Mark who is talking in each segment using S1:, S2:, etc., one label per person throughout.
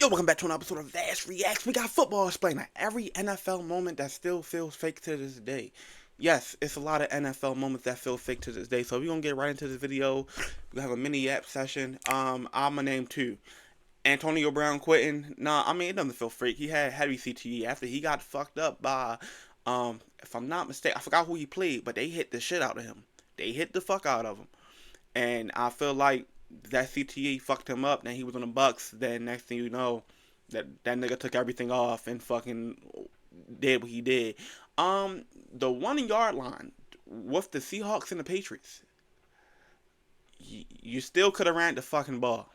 S1: Yo, welcome back to an episode of Vass Reacts. We got football explaining every NFL moment that still feels fake to this day. Yes, it's a lot of NFL moments that feel fake to this day. So we're gonna get right into this video. We're gonna have a mini app session. I'm gonna name two. Antonio Brown quitting. Nah, I mean it doesn't feel fake. He had heavy CTE after he got fucked up by if I'm not mistaken, I forgot who he played, but they hit the shit out of him. They hit the fuck out of him. And I feel like that CTE fucked him up. Then he was on the Bucks. Then next thing you know, that nigga took everything off and fucking did what he did. The 1 yard line with the Seahawks and the Patriots, you still could have ran the fucking ball,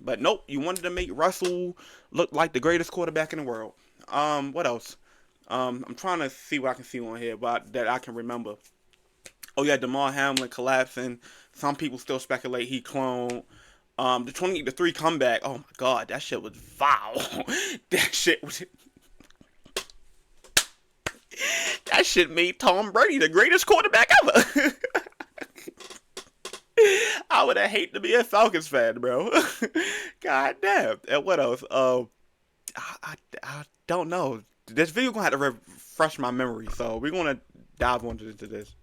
S1: but nope. You wanted to make Russell look like the greatest quarterback in the world. What else? I'm trying to see what I can see on here, but that I can remember. Oh yeah, Damar Hamlin collapsing. Some people still speculate he cloned. The 28-3 comeback. Oh my god, that shit was foul. that shit was. That shit made Tom Brady the greatest quarterback ever. I would have hated to be a Falcons fan, bro. God damn. And what else? I don't know. This video gonna have to refresh my memory, so we're gonna dive into this.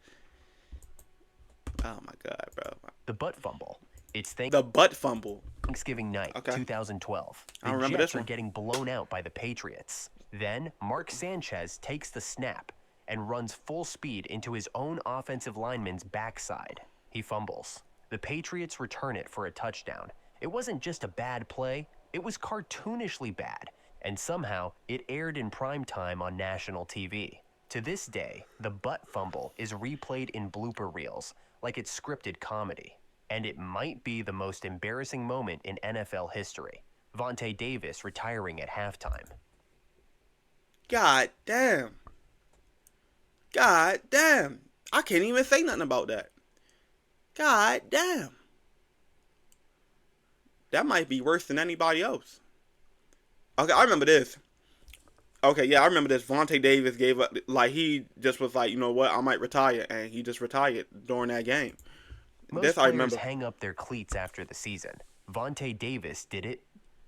S1: Oh my god, bro.
S2: The butt fumble. It's
S1: The butt fumble.
S2: Thanksgiving night,
S1: Okay.
S2: 2012.
S1: I
S2: The
S1: remember
S2: Jets
S1: this
S2: are
S1: one.
S2: getting blown out by the Patriots. Then, Mark Sanchez takes the snap and runs full speed into his own offensive lineman's backside. He fumbles. The Patriots return it for a touchdown. It wasn't just a bad play, it was cartoonishly bad, and somehow it aired in prime time on national TV. To this day, the butt fumble is replayed in blooper reels like it's scripted comedy. And it might be the most embarrassing moment in NFL history. Vontae Davis retiring at halftime.
S1: God damn. God damn. I can't even say nothing about that. God damn. That might be worse than anybody else. Okay, I remember this. Okay, yeah, I remember this. Vontae Davis gave up. Like, he just was like, you know what, I might retire. And he just retired during that game.
S2: Most
S1: This I
S2: players
S1: remember.
S2: hang up their cleats after the season. Vontae Davis did it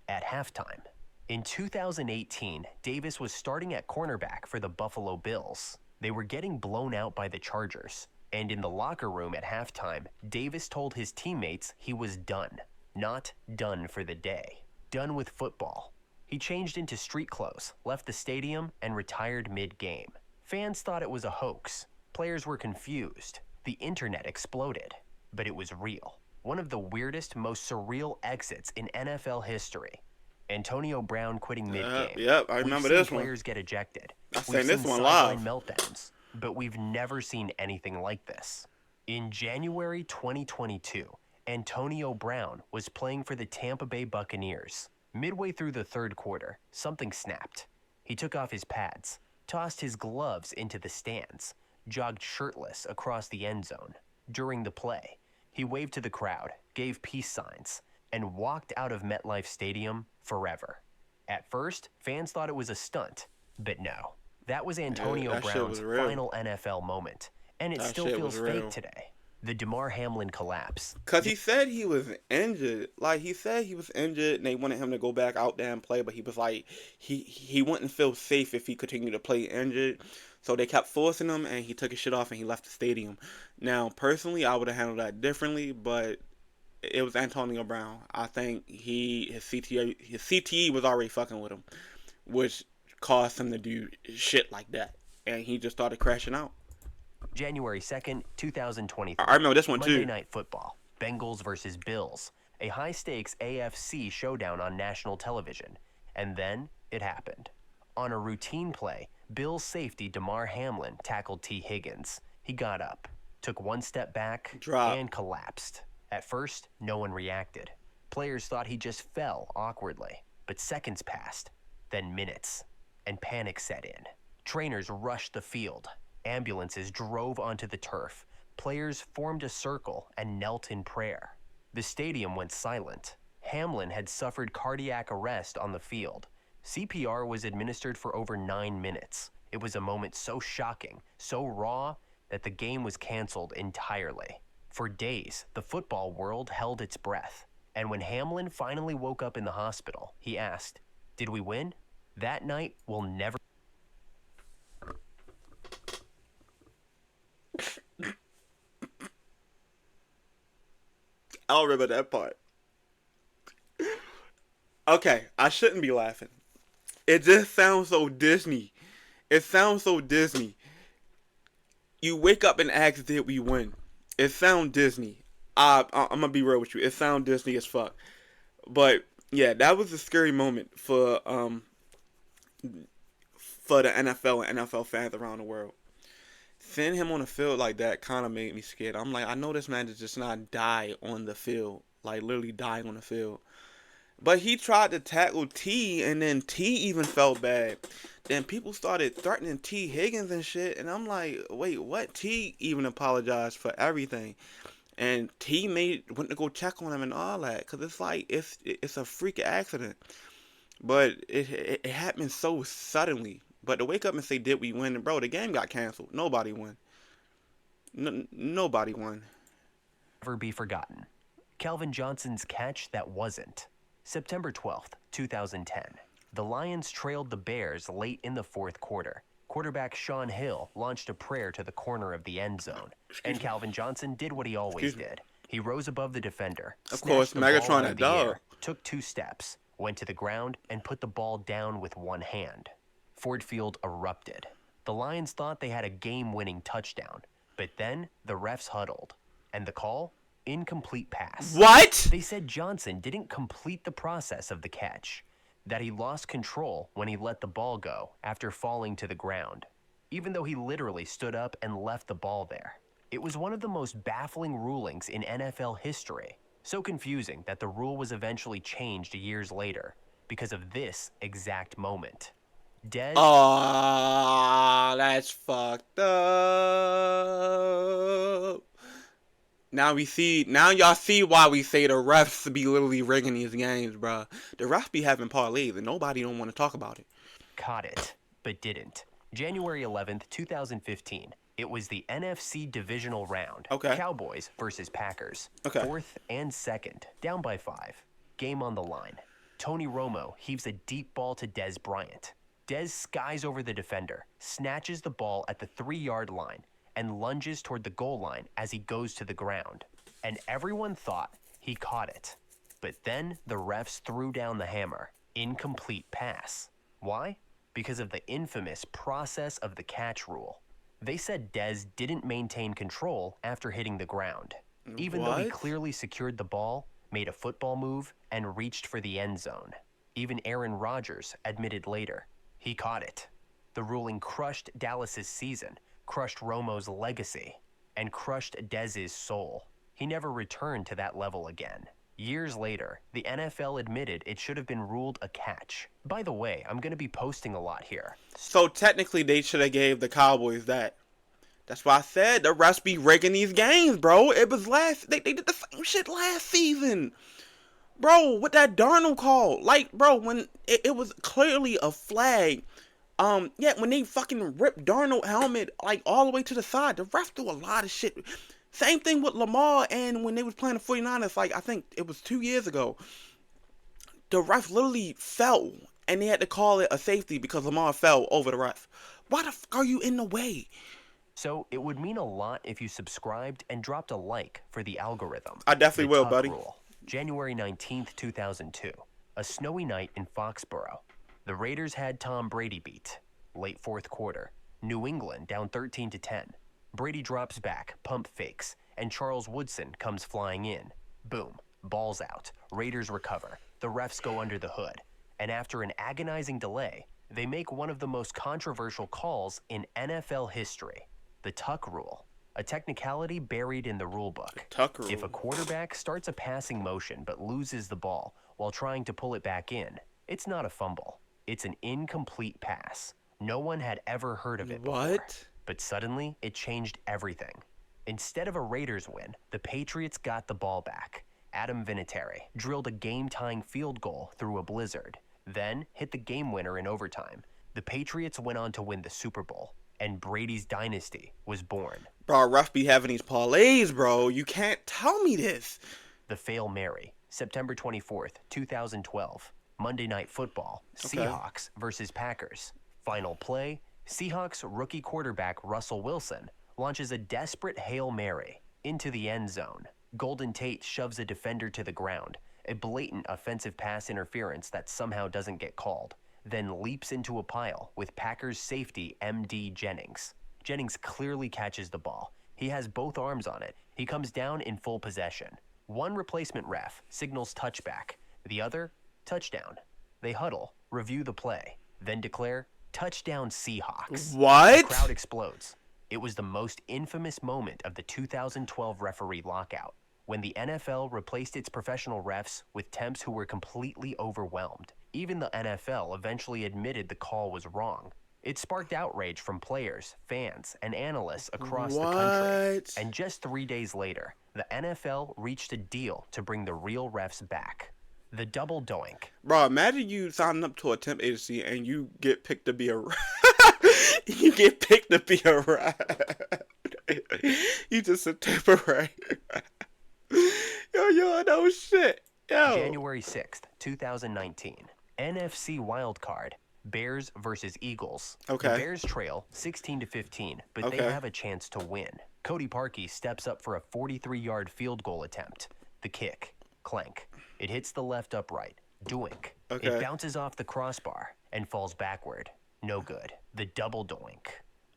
S2: at halftime. In 2018, Davis was starting at cornerback for the Buffalo Bills. They were getting blown out by the Chargers. And in the locker room at halftime, Davis told his teammates he was done. Not done for the day. Done with football. He changed into street clothes, left the stadium, and retired mid-game. Fans thought it was a hoax. Players were confused. The internet exploded. But it was real. One of the weirdest, most surreal exits in NFL history. Antonio Brown quitting mid-game.
S1: Yep, I remember this one.
S2: Players get ejected.
S1: I've
S2: We've
S1: seen this
S2: seen
S1: one
S2: sideline
S1: live.
S2: meltdowns, but we've never seen anything like this. In January 2022, Antonio Brown was playing for the Tampa Bay Buccaneers. Midway through the third quarter, something snapped. He took off his pads, tossed his gloves into the stands, jogged shirtless across the end zone. During the play, he waved to the crowd, gave peace signs, and walked out of MetLife Stadium forever. At first, fans thought it was a stunt, but no. That was Antonio
S1: that shit
S2: Brown's
S1: was real.
S2: final NFL moment, and it
S1: That
S2: still
S1: shit
S2: feels
S1: was real.
S2: fake today. The Damar Hamlin collapse.
S1: Because he said he was injured. Like, he said he was injured and they wanted him to go back out there and play, but he was like, he wouldn't feel safe if he continued to play injured. So they kept forcing him and he took his shit off and he left the stadium. Now, personally, I would have handled that differently, but it was Antonio Brown. I think his CTE was already fucking with him, which caused him to do shit like that. And he just started crashing out.
S2: January 2nd, 2023.
S1: I remember this one too.
S2: Monday Night Football. Bengals versus Bills. A high-stakes AFC showdown on national television. And then it happened. On a routine play, Bills safety Damar Hamlin tackled T. Higgins. He got up, took one step back,
S1: Drop.
S2: and collapsed. At first, no one reacted. Players thought he just fell awkwardly. But seconds passed, then minutes, and panic set in. Trainers rushed the field. Ambulances drove onto the turf. Players formed a circle and knelt in prayer. The stadium went silent. Hamlin had suffered cardiac arrest on the field. CPR was administered for over 9 minutes. It was a moment so shocking, so raw, that the game was canceled entirely. For days, the football world held its breath. And when Hamlin finally woke up in the hospital, he asked, Did we win? That night will never.
S1: I don't remember that part. Okay, I shouldn't be laughing. It just sounds so Disney. It sounds so Disney. You wake up and ask, "Did we win?" It sounds Disney. I'm gonna be real with you. It sounds Disney as fuck. But yeah, that was a scary moment for the NFL and NFL fans around the world. Seeing him on the field like that kind of made me scared. I'm like, I know this man did just not die on the field, like literally dying on the field. But he tried to tackle T, and then T even felt bad. Then people started threatening T Higgins and shit, and I'm like, wait, what? T even apologized for everything, and T went to go check on him and all that, cause it's like it's a freak accident, but it happened so suddenly. But to wake up and say, "Did we win?" Bro, the game got canceled. Nobody won. Nobody won.
S2: Never be forgotten. Calvin Johnson's catch that wasn't. September 12th, 2010. The Lions trailed the Bears late in the fourth quarter. Quarterback Sean Hill launched a prayer to the corner of the end zone, and Calvin Johnson did what he always did. He rose above the defender,
S1: Of course,
S2: snatched the ball
S1: Megatron
S2: out
S1: that
S2: of the
S1: dog.
S2: air, took 2 steps, went to the ground, and put the ball down with one hand. Ford Field erupted. The Lions thought they had a game-winning touchdown, but then the refs huddled, and the call? Incomplete pass.
S1: What?
S2: They said Johnson didn't complete the process of the catch, that he lost control when he let the ball go after falling to the ground, even though he literally stood up and left the ball there. It was one of the most baffling rulings in NFL history, so confusing that the rule was eventually changed years later because of this exact moment.
S1: Oh, that's fucked up. Now y'all see why we say the refs be literally rigging these games, bruh. The refs be having parlays and nobody don't want to talk about it.
S2: Caught it, but didn't. January 11th, 2015. It was the NFC divisional round.
S1: Okay.
S2: Cowboys versus Packers.
S1: Okay.
S2: 4th and 2nd, down by 5. Game on the line. Tony Romo heaves a deep ball to Dez Bryant. Dez skies over the defender, snatches the ball at the 3-yard line, and lunges toward the goal line as he goes to the ground. And everyone thought he caught it. But then the refs threw down the hammer. Incomplete pass. Why? Because of the infamous process of the catch rule. They said Dez didn't maintain control after hitting the ground, even though he
S1: What?
S2: clearly secured the ball, made a football move, and reached for the end zone. Even Aaron Rodgers admitted later he caught it. The ruling crushed Dallas's season, crushed Romo's legacy, and crushed Dez's soul. He never returned to that level again. Years later, the NFL admitted it should have been ruled a catch. By the way, I'm going to be posting a lot here.
S1: So technically they should have gave the Cowboys that. That's why I said the refs be rigging these games, bro. It was they did the same shit last season. Bro, what that Darnold call? Like, bro, when it was clearly a flag. Yeah, when they fucking ripped Darnold helmet like all the way to the side, the refs do a lot of shit. Same thing with Lamar and when they was playing the 49ers, like I think it was 2 years ago. The ref literally fell and they had to call it a safety because Lamar fell over the ref. Why the fuck are you in the way?
S2: So it would mean a lot if you subscribed and dropped a like for the algorithm.
S1: I definitely
S2: The
S1: will,
S2: Tuck
S1: buddy.
S2: Rule. January 19th, 2002. A snowy night in Foxborough. The Raiders had Tom Brady beat. Late fourth quarter. New England down 13-10. Brady drops back, pump fakes, and Charles Woodson comes flying in. Boom. Ball's out. Raiders recover. The refs go under the hood. And after an agonizing delay, they make one of the most controversial calls in NFL history. The Tuck Rule. A technicality buried in the rulebook.
S1: Tuck Rule.
S2: If a quarterback starts a passing motion but loses the ball while trying to pull it back in, it's not a fumble. It's an incomplete pass. No one had ever heard of it before.
S1: What?
S2: But suddenly, it changed everything. Instead of a Raiders win, the Patriots got the ball back. Adam Vinatieri drilled a game-tying field goal through a blizzard, then hit the game winner in overtime. The Patriots went on to win the Super Bowl, and Brady's dynasty was born.
S1: Bro, refs be having these parlays, bro. You can't tell me this.
S2: The Fail Mary, September 24th, 2012. Monday Night Football,
S1: Okay.
S2: Seahawks versus Packers. Final play, Seahawks rookie quarterback Russell Wilson launches a desperate Hail Mary into the end zone. Golden Tate shoves a defender to the ground, a blatant offensive pass interference that somehow doesn't get called, then leaps into a pile with Packers safety M.D. Jennings. Jennings clearly catches the ball. He has both arms on it. He comes down in full possession. One replacement ref signals touchback, the other, touchdown. They huddle, review the play, then declare, touchdown Seahawks. The
S1: What?
S2: crowd explodes. It was the most infamous moment of the 2012 referee lockout, when the NFL replaced its professional refs with temps who were completely overwhelmed. Even the NFL eventually admitted the call was wrong. It sparked outrage from players, fans, and analysts across the country.
S1: What?
S2: And just 3 days later, the NFL reached a deal to bring the real refs back. The double doink.
S1: Bro, imagine you signing up to a temp agency and you get picked to be a you get picked to be a rat. You just a temporary. Yo, no shit. Yo.
S2: January 6th, 2019. NFC wildcard. Bears versus Eagles.
S1: Okay.
S2: The Bears trail 16-15, but they
S1: Okay.
S2: have a chance to win. Cody Parkey steps up for a 43-yard field goal attempt. The kick. Clank. It hits the left upright. Doink.
S1: Okay.
S2: It bounces off the crossbar and falls backward. No good. The double doink.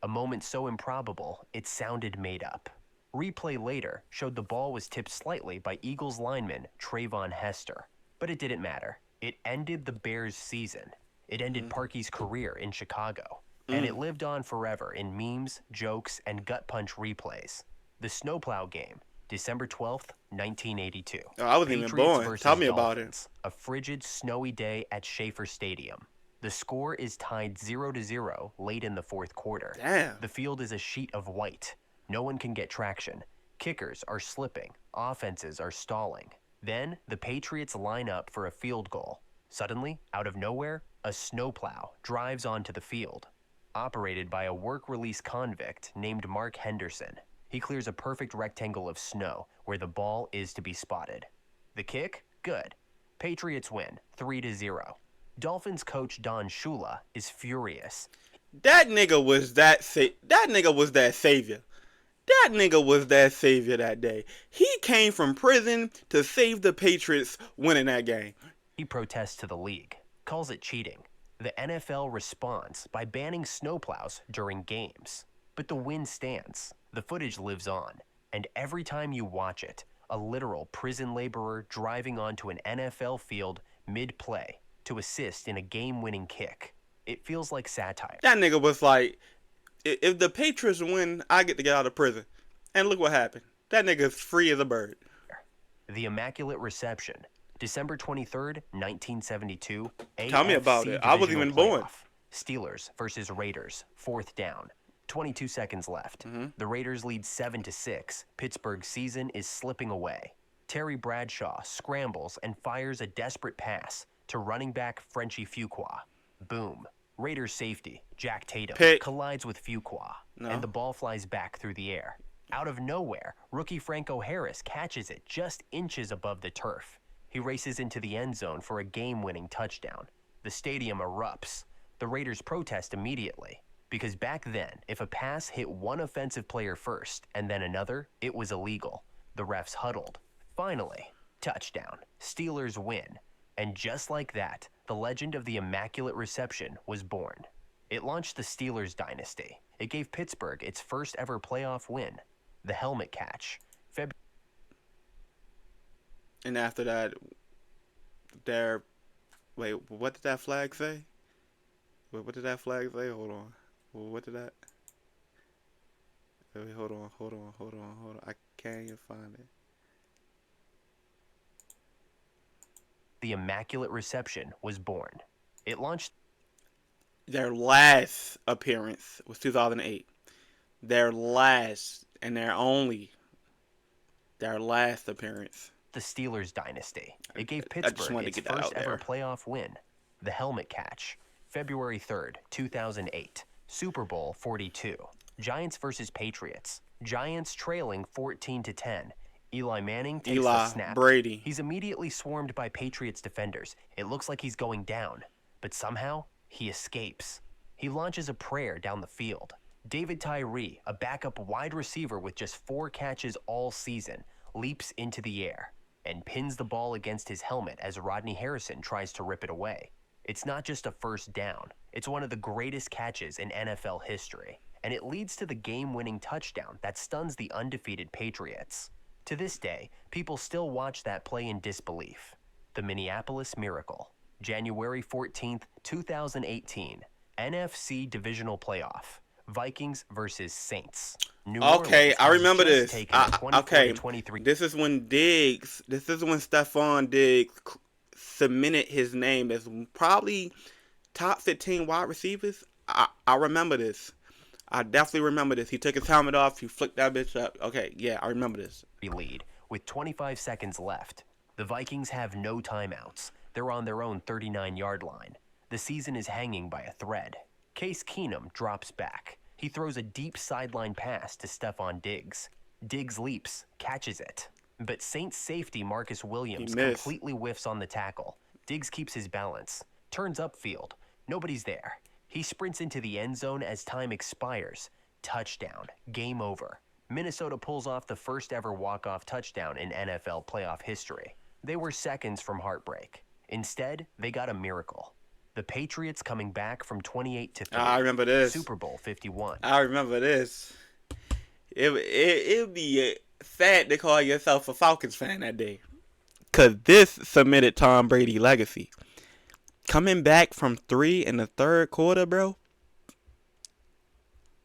S2: A moment so improbable, it sounded made up. Replay later showed the ball was tipped slightly by Eagles lineman Trayvon Hester. But it didn't matter. It ended the Bears' season. It ended Parkey's career in Chicago. And it lived on forever in memes, jokes, and gut punch replays. The snowplow game, December 12th, 1982.
S1: Oh, I wasn't even
S2: Patriots
S1: born.
S2: versus
S1: Tell me about it.
S2: Dolphins. A frigid, snowy day at Schaefer Stadium. The score is tied 0-0 late in the fourth quarter.
S1: Damn.
S2: The field is a sheet of white. No one can get traction. Kickers are slipping. Offenses are stalling. Then the Patriots line up for a field goal. Suddenly, out of nowhere, a snowplow drives onto the field. Operated by a work-release convict named Mark Henderson, he clears a perfect rectangle of snow where the ball is to be spotted. The kick? Good. Patriots win, 3-0. Dolphins coach Don Shula is furious.
S1: That nigga was that savior. That nigga was that savior that day. He came from prison to save the Patriots winning that game.
S2: He protests to the league, calls it cheating. The NFL responds by banning snowplows during games. But the win stands. The footage lives on. And every time you watch it, a literal prison laborer driving onto an NFL field mid-play to assist in a game-winning kick. It feels like satire.
S1: That nigga was like, if the Patriots win, I get to get out of prison. And look what happened. That nigga's free as a bird.
S2: The Immaculate Reception, December 23rd, 1972.
S1: Tell me about
S2: AFC
S1: it. I wasn't
S2: divisional
S1: even born.
S2: playoff. Steelers versus Raiders, 4th down. 22 seconds left. The Raiders lead 7-6. Pittsburgh's season is slipping away. Terry Bradshaw scrambles and fires a desperate pass to running back Frenchie Fuqua. Boom. Raiders safety, Jack Tatum,
S1: Pick.
S2: collides with Fuqua,
S1: No.
S2: and the ball flies back through the air. Out of nowhere, rookie Franco Harris catches it just inches above the turf. He races into the end zone for a game-winning touchdown. The stadium erupts. The Raiders protest immediately, because back then, if a pass hit one offensive player first and then another, it was illegal. The refs huddled. Finally, touchdown. Steelers win. And just like that, the legend of the Immaculate Reception was born. It launched the Steelers dynasty. It gave Pittsburgh its first ever playoff win, the helmet catch.
S1: And after that, wait, what did that flag say? Wait, what did that flag say? Hold on. What did that? Wait, hold on. I can't even find it.
S2: The Immaculate Reception was born. It launched
S1: Their last appearance was 2008. Their last and their last appearance.
S2: the Steelers dynasty. It gave
S1: I just
S2: Pittsburgh
S1: wanted
S2: its
S1: to get that
S2: first
S1: out
S2: ever
S1: there.
S2: playoff win, the helmet catch. February 3rd, 2008. Super Bowl 42. Giants versus Patriots. Giants trailing 14-10. Eli Manning takes the
S1: Eli,
S2: snap.
S1: Brady.
S2: He's immediately swarmed by Patriots defenders. It looks like he's going down, but somehow he escapes. He launches a prayer down the field. David Tyree, a backup wide receiver with just 4 catches all season, leaps into the air and pins the ball against his helmet as Rodney Harrison tries to rip it away. It's not just a first down, it's one of the greatest catches in NFL history, and it leads to the game-winning touchdown that stuns the undefeated Patriots. To this day, people still watch that play in disbelief. The Minneapolis Miracle, January 14th, 2018, NFC Divisional Playoff, Vikings versus Saints. New
S1: Okay,
S2: Orleans
S1: I
S2: has
S1: remember
S2: just
S1: this.
S2: taken a 24
S1: Okay,
S2: to 23.
S1: this is when Diggs. This is when Stephon Diggs cemented his name as probably top 15 wide receivers. I remember this. I definitely remember this. He took his helmet off. He flicked that bitch up. Okay, yeah, I remember this.
S2: Lead with 25 seconds left. The Vikings have no timeouts. They're on their own 39-yard line. The season is hanging by a thread. Case Keenum drops back. He throws a deep sideline pass to Stephon Diggs. Diggs leaps, catches it. But Saints safety Marcus Williams completely whiffs on the tackle. Diggs keeps his balance, turns upfield. Nobody's there. He sprints into the end zone as time expires. Touchdown. Game over. Minnesota pulls off the first ever walk-off touchdown in NFL playoff history. They were seconds from heartbreak. Instead, they got a miracle. The Patriots coming back from 28 to 3.
S1: I remember this.
S2: Super Bowl 51.
S1: I remember this. It'd be sad to call yourself a Falcons fan that day. Because this cemented Tom Brady's legacy. Coming back from 3 in the third quarter, bro.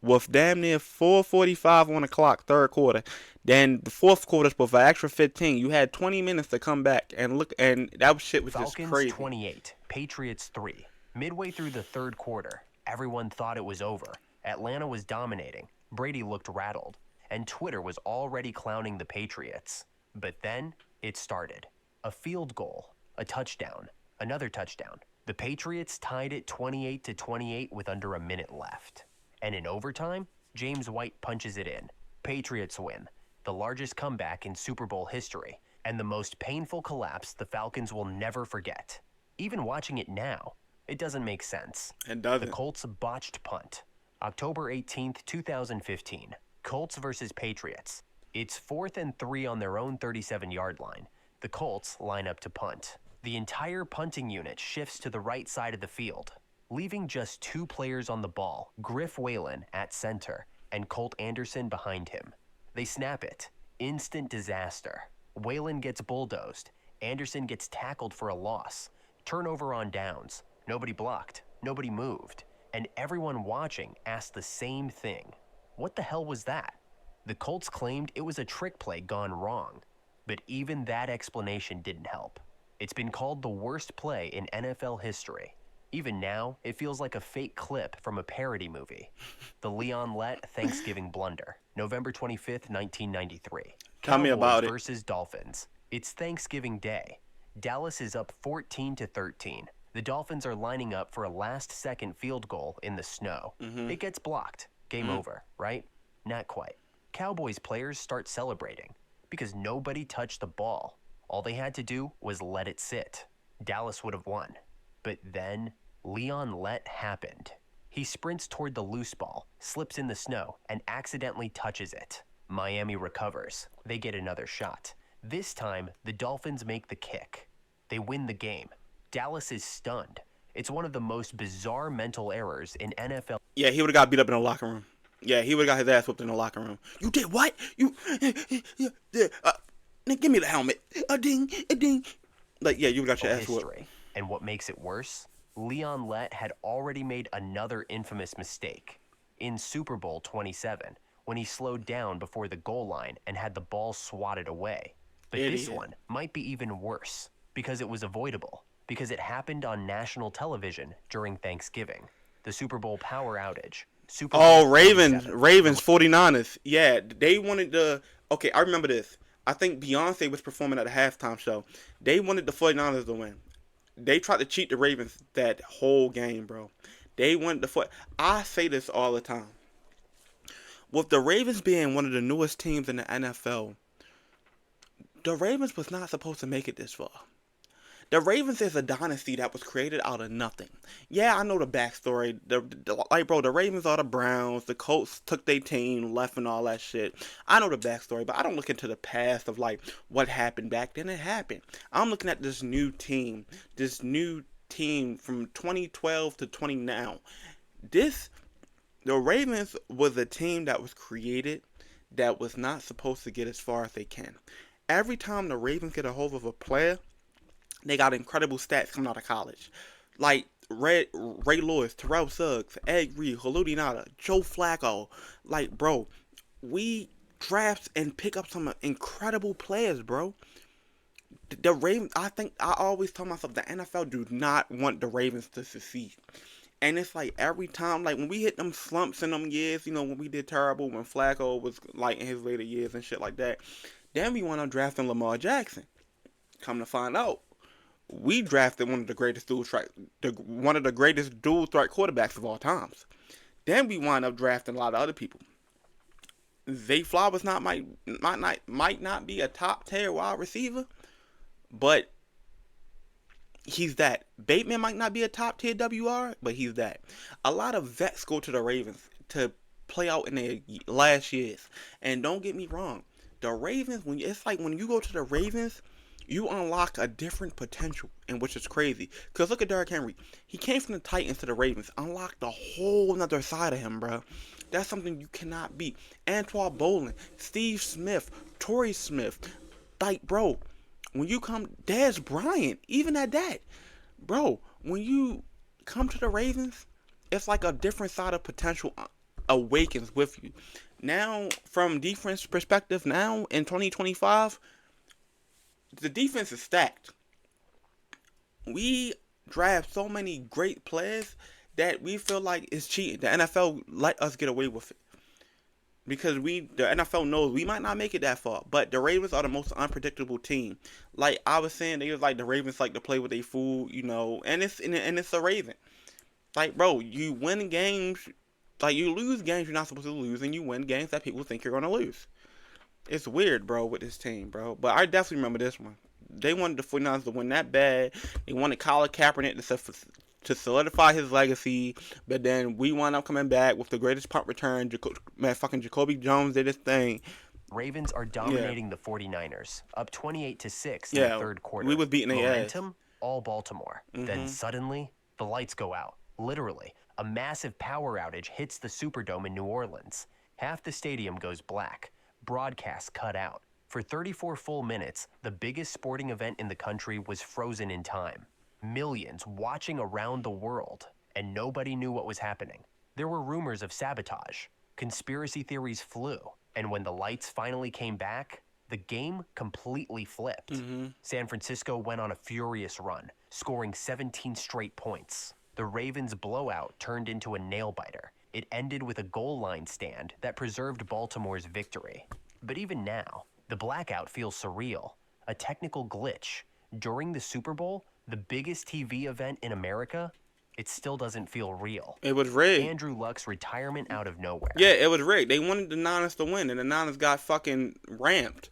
S1: With damn near 4:45 on the clock, third quarter. Then the fourth quarter with an extra 15. You had 20 minutes to come back and look, and that shit was
S2: Falcons
S1: just crazy.
S2: 28, Patriots 3. Midway through the third quarter, everyone thought it was over. Atlanta was dominating. Brady looked rattled, and Twitter was already clowning the Patriots. But then it started. A field goal, a touchdown, another touchdown. The Patriots tied it 28 to 28 with under a minute left. And in overtime, James White punches it in. Patriots win, the largest comeback in Super Bowl history, and the most painful collapse the Falcons will never forget. Even watching it now, it doesn't make sense.
S1: It doesn't.
S2: The Colts botched punt. October 18th, 2015. Colts versus Patriots. It's 4th and 3 on their own 37-yard line. The Colts line up to punt. The entire punting unit shifts to the right side of the field, leaving just 2 players on the ball, Griff Whalen at center and Colt Anderson behind him. They snap it. Instant disaster. Whalen gets bulldozed. Anderson gets tackled for a loss. Turnover on downs. Nobody blocked. Nobody moved. And everyone watching asked the same thing. What the hell was that? The Colts claimed it was a trick play gone wrong. But even that explanation didn't help. It's been called the worst play in NFL history. Even now, it feels like a fake clip from a parody movie. The Leon Lett Thanksgiving Blunder, November 25th, 1993.
S1: Tell me about it.
S2: Cowboys versus Dolphins. It's Thanksgiving Day. Dallas is up 14 to 13. The Dolphins are lining up for a last-second field goal in the snow. It gets blocked. Game over, right? Not quite. Cowboys players start celebrating because nobody touched the ball. All they had to do was let it sit. Dallas would have won. But then Leon Lett happened. He sprints toward the loose ball, slips in the snow, and accidentally touches it. Miami recovers. They get another shot. This time, the Dolphins make the kick. They win the game. Dallas is stunned. It's one of the most bizarre mental errors in NFL.
S1: Yeah, he would have got beat up in the locker room. Yeah, he would have got his ass whooped in the locker room. You did what? Give me the helmet. A ding, a ding. Like, yeah, you got your ass whooped.
S2: And what makes it worse? Leon Lett had already made another infamous mistake in Super Bowl 27 when he slowed down before the goal line and had the ball swatted away. But this one might be even worse because it was avoidable, because it happened on national television during Thanksgiving. The Super Bowl power outage. Super Bowl
S1: Ravens 49ers. Yeah, they wanted the... Okay, I remember this. I think Beyonce was performing at a halftime show. They wanted the 49ers to win. They tried to cheat the Ravens that whole game, bro. They wanted the... I say this all the time. With the Ravens being one of the newest teams in the NFL, The Ravens was not supposed to make it this far. The Ravens is a dynasty that was created out of nothing. Yeah, I know the backstory. Like, bro, the Ravens are the Browns. The Colts took their team, left, and all that shit. I know the backstory, but I don't look into the past of like what happened back then. It happened. I'm looking at this new team from 2012 to 20 now. This the Ravens was a team that was created that was not supposed to get as far as they can. Every time the Ravens get a hold of a player, they got incredible stats coming out of college. Like Ray Lewis, Terrell Suggs, Ed Reed, Haludi Nada, Joe Flacco. Like, bro, we draft and pick up some incredible players, bro. The Ravens, I always tell myself the NFL do not want the Ravens to succeed. And it's like every time, like when we hit them slumps in them years, when we did terrible, when Flacco was like in his later years and shit like that, then we wound up drafting Lamar Jackson. Come to find out, we drafted one of the greatest dual threat quarterbacks of all times. Then we wind up drafting a lot of other people. Zay Flowers might not be a top tier wide receiver, but he's that. Bateman might not be a top tier WR, but he's that. A lot of vets go to the Ravens to play out in their last years. And don't get me wrong, the Ravens, when you go to the Ravens, you unlock a different potential, and which is crazy. Because look at Derrick Henry. He came from the Titans to the Ravens, unlocked a whole nother side of him, bro. That's something you cannot beat. Antoine Bolin, Steve Smith, Torrey Smith. Like, bro, when you come, Dez Bryant, even at that. Bro, when you come to the Ravens, it's like a different side of potential awakens with you. Now, from defense perspective, now in 2025, the defense is stacked. We draft so many great players that we feel like it's cheating. The NFL let us get away with it. Because the NFL knows we might not make it that far. But the Ravens are the most unpredictable team. Like I was saying, they was like the Ravens like to play with their food, and it's a Raven. Like, bro, you win games, like you lose games you're not supposed to lose, and you win games that people think you're gonna lose. It's weird, bro, with this team, bro. But I definitely remember this one. They wanted the 49ers to win that bad. They wanted Colin Kaepernick to solidify his legacy. But then we wound up coming back with the greatest punt return. Fucking Jacoby Jones did his thing.
S2: Ravens are dominating the 49ers, up 28-6 in the third quarter.
S1: We was beating their ass.
S2: Momentum, all Baltimore. Then suddenly, the lights go out. Literally, a massive power outage hits the Superdome in New Orleans. Half the stadium goes black. Broadcasts cut out. For 34 full minutes, the biggest sporting event in the country was frozen in time. Millions watching around the world, and nobody knew what was happening. There were rumors of sabotage. Conspiracy theories flew. And when the lights finally came back, the game completely flipped. San Francisco went on a furious run, scoring 17 straight points. The Ravens' blowout turned into a nail-biter. It ended with a goal line stand that preserved Baltimore's victory. But even now, the blackout feels surreal, a technical glitch. During the Super Bowl, the biggest TV event in America, it still doesn't feel real.
S1: It was rigged.
S2: Andrew Luck's retirement out of nowhere.
S1: Yeah, it was rigged. They wanted the Niners to win, and the Niners got fucking ramped.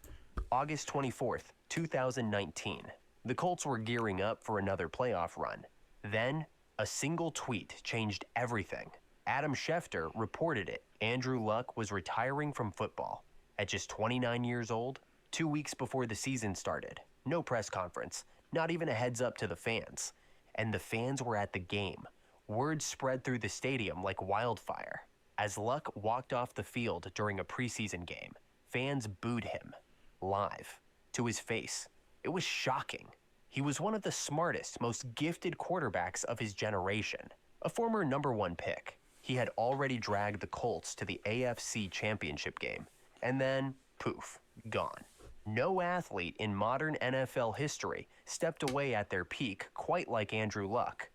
S2: August 24th, 2019. The Colts were gearing up for another playoff run. Then, a single tweet changed everything. Adam Schefter reported it. Andrew Luck was retiring from football. At just 29 years old, 2 weeks before the season started. No press conference, not even a heads up to the fans. And the fans were at the game. Word spread through the stadium like wildfire. As Luck walked off the field during a preseason game, fans booed him. Live. To his face. It was shocking. He was one of the smartest, most gifted quarterbacks of his generation. A former #1 pick. He had already dragged the Colts to the AFC Championship game. And then, poof, gone. No athlete in modern NFL history stepped away at their peak quite like Andrew Luck.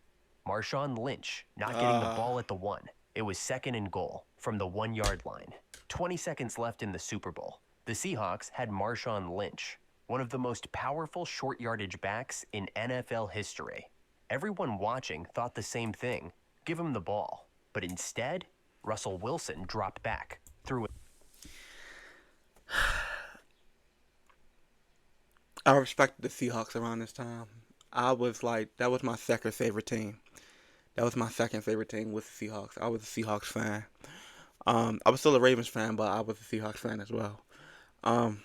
S2: Marshawn Lynch not getting the ball at the 1. It was 2nd and goal from the 1-yard line. 20 seconds left in the Super Bowl. The Seahawks had Marshawn Lynch, one of the most powerful short yardage backs in NFL history. Everyone watching thought the same thing. Give him the ball. But instead, Russell Wilson dropped back, threw it.
S1: I respected the Seahawks around this time. I was like, that was my second favorite team. That was my second favorite team with the Seahawks. I was a Seahawks fan. I was still a Ravens fan, but I was a Seahawks fan as well. Um,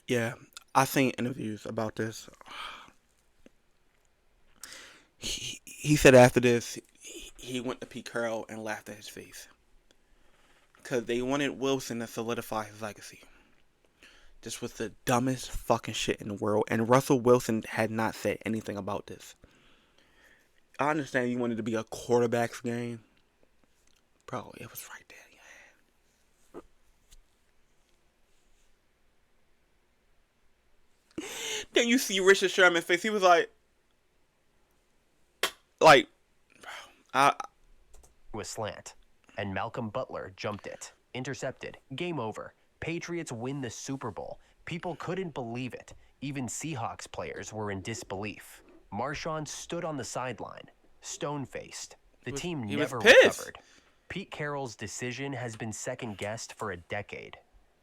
S1: yeah, I seen interviews about this. He said after this, he went to Pete Carroll and laughed at his face because they wanted Wilson to solidify his legacy. This was the dumbest fucking shit in the world, and Russell Wilson had not said anything about this. I understand you wanted to be a quarterback's game. Bro, it was right there. Yeah. Then you see Richard Sherman's face. He was like, I.
S2: Was slant, and Malcolm Butler jumped it. Intercepted. Game over. Patriots win the Super Bowl. People couldn't believe it. Even Seahawks players were in disbelief. Marshawn stood on the sideline, stone-faced. The team never recovered. Pete Carroll's decision has been second-guessed for a decade.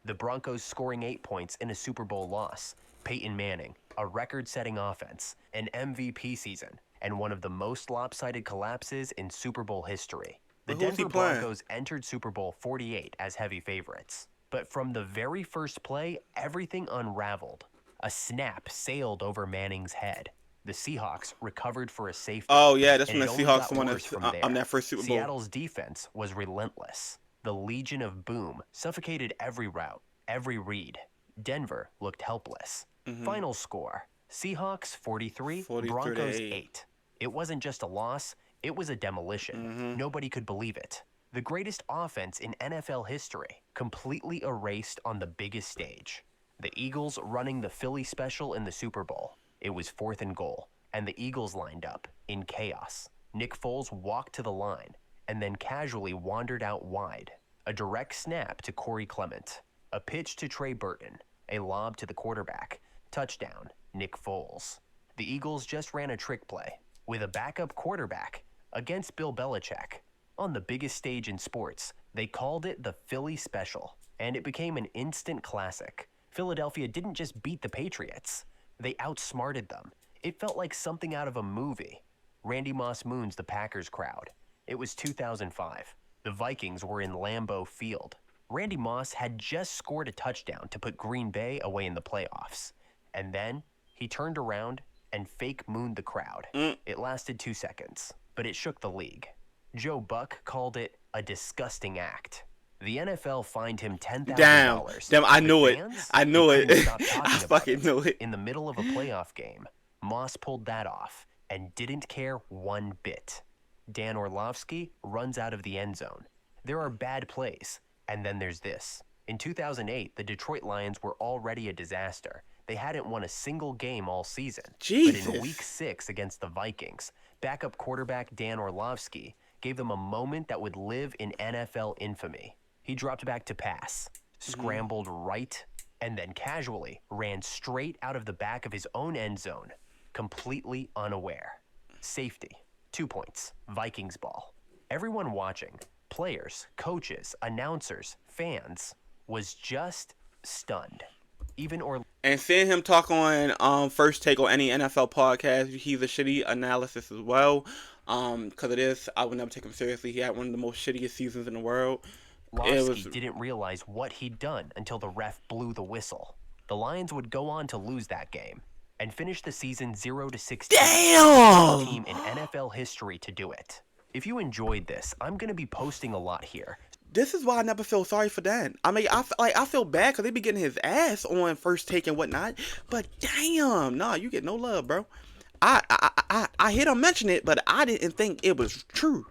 S2: The Broncos scoring 8 points in a Super Bowl loss. Peyton Manning, a record-setting offense, an MVP season, and one of the most lopsided collapses in Super Bowl history. The Denver Broncos entered Super Bowl 48 as heavy favorites. But from the very first play, everything unraveled. A snap sailed over Manning's head. The Seahawks recovered for a safety.
S1: Oh, yeah, that's when the Seahawks won that first Super Bowl.
S2: Seattle's defense was relentless. The Legion of Boom suffocated every route, every read. Denver looked helpless. Final score, Seahawks 43, Broncos 8. It wasn't just a loss, it was a demolition. Nobody could believe it. The greatest offense in NFL history, completely erased on the biggest stage. The Eagles running the Philly special in the Super Bowl. It was 4th and goal, and the Eagles lined up in chaos. Nick Foles walked to the line and then casually wandered out wide. A direct snap to Corey Clement. A pitch to Trey Burton. A lob to the quarterback. Touchdown, Nick Foles. The Eagles just ran a trick play with a backup quarterback against Bill Belichick. On the biggest stage in sports, they called it the Philly Special, and it became an instant classic. Philadelphia didn't just beat the Patriots. They outsmarted them. It felt like something out of a movie. Randy Moss moons the Packers crowd. It was 2005. The Vikings were in Lambeau Field. Randy Moss had just scored a touchdown to put Green Bay away in the playoffs. And then he turned around and fake mooned the crowd. It lasted 2 seconds, but it shook the league. Joe Buck called it a disgusting act. The NFL fined him $10,000.
S1: Damn, I knew it. I knew it. I fucking knew it.
S2: In the middle of a playoff game, Moss pulled that off and didn't care one bit. Dan Orlovsky runs out of the end zone. There are bad plays, and then there's this. In 2008, the Detroit Lions were already a disaster. They hadn't won a single game all season.
S1: Jesus.
S2: But in Week 6 against the Vikings, backup quarterback Dan Orlovsky gave them a moment that would live in NFL infamy. He dropped back to pass, scrambled right, and then casually ran straight out of the back of his own end zone, completely unaware. Safety, 2 points, Vikings ball. Everyone watching, players, coaches, announcers, fans, was just stunned.
S1: And seeing him talk on First Take or any NFL podcast, he's a shitty analysis as well. Because it is, I would never take him seriously. He had one of the most shittiest seasons in the world.
S2: Orlovsky didn't realize what he'd done until the ref blew the whistle. The Lions would go on to lose that game and finish the season 0-16.
S1: Damn!
S2: The team in NFL history to do it. If you enjoyed this, I'm going to be posting a lot here.
S1: This is why I never feel sorry for Dan. I mean, I feel bad because they be getting his ass on First Take and whatnot. But damn, nah, you get no love, bro. I hear them mention it, but I didn't think it was true.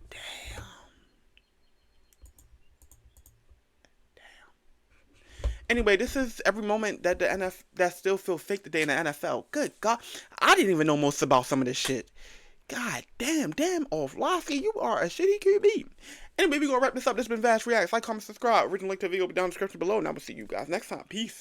S1: Damn. Anyway, this is every moment that the NFL that still feel fake today in the NFL. Good God, I didn't even know most about some of this shit. God damn, Orlovsky, you are a shitty QB. Anyway, we're gonna wrap this up. This has been Vass Reacts. Like, comment, subscribe. Original link to the video will be down in the description below, and I will see you guys next time. Peace.